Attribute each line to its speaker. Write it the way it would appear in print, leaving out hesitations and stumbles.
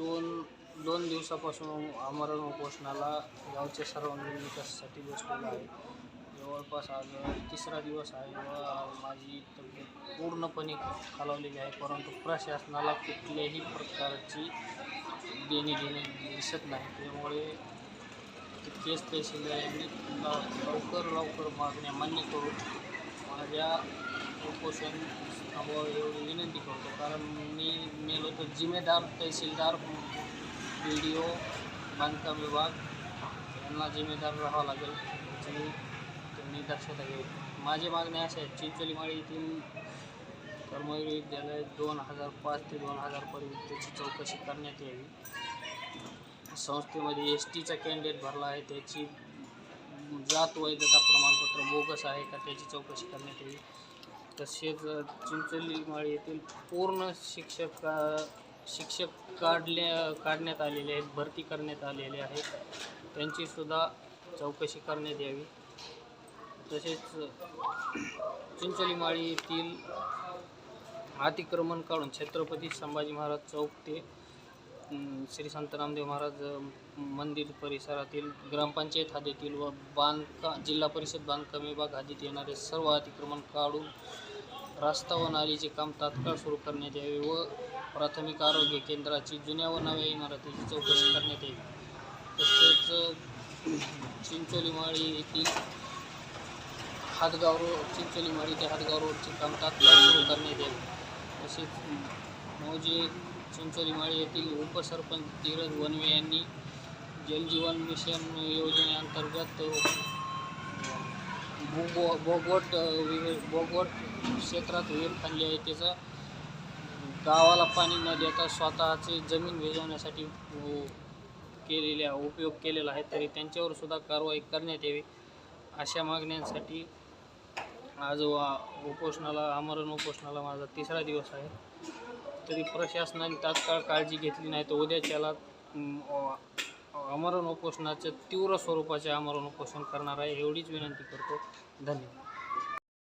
Speaker 1: दोन दिवसापासून आमरण उपोषणाला गावच्या सर्वांगीण विकासासाठी बसलेलो आहे. जवळपास आज तिसरा दिवस आहे व माझी तब्येत पूर्णपणे खालावलेली आहे, परंतु प्रशासनाला कुठल्याही प्रकारची देणी दिसत नाही. त्यामुळे केस तहसीलदार यांनी लवकर मागण्या मान्य करून माझ्या उपोषण थांबवावं एवढी विनंती करतो. कारण मी मेलो तर जिम्मेदार तहसीलदार, BDO, बांधकाम विभाग यांना जिम्मेदार राहावं लागेल, याची त्यांनी दक्षता घ्यावी. माझ्या मागण्या अशा आहेत: चिंचोलीमाळी येथील कर्मवीर विद्यालय 2005 ते 2000 पर्यंत त्याची चौकशी करण्यात यावी. संस्थेमध्ये STचा कॅन्डिडेट भरला आहे, त्याची जात वैधता प्रमाणपत्र बोगस आहे का त्याची चौकशी करण्यात यावी. तसेच चिंचोलीमाळी येथील पूर्ण शिक्षक काढण्यात आलेले आहेत, भरती करण्यात आलेले आहेत, त्यांचीसुद्धा चौकशी करण्यात यावी. तसेच चिंचोलीमाळी येथील अतिक्रमण काढून छत्रपती संभाजी महाराज चौक ते श्री संत नामदेव महाराज मंदिर परिसरातील ग्रामपंचायत हद्दीतील व जिल्हा परिषद बांधकाम विभाग हद्दीत येणारे सर्व अतिक्रमण काढून रस्ता व नालीचे काम तात्काळ सुरू करण्यात यावे व प्राथमिक आरोग्य केंद्राची जुन्या व नव्या इमारतीची चौकशी करण्यात यावी. तसेच चिंचोलीमाळी येथील चिंचोलीमाळी ते हातगाव रोडचे काम तात्काळ सुरू करण्यात यावे. तसेच मौजे चिंचोलीमाळी येथील उपसरपंच धीरज वनवे यांनी जलजीवन मिशन योजनेअंतर्गत बोगवट क्षेत्रात विहीर खाल्ली आहे. त्याचा गावाला पाणी न देता स्वतःचे जमीन भिजवण्यासाठी उपयोग केलेला आहे, तरी त्यांच्यावर सुद्धा कारवाई करण्यात यावी. अशा मागण्यांसाठी आज आमरण उपोषणाला माझा तिसरा दिवस आहे. तरी प्रशासनाने तात्काळ काळजी घेतली नाही तर उद्याच्याला आमरण उपोषणाच्या तीव्र स्वरूपाचे आमरण उपोषण करणार आहे, एवढीच विनंती करतो. धन्यवाद.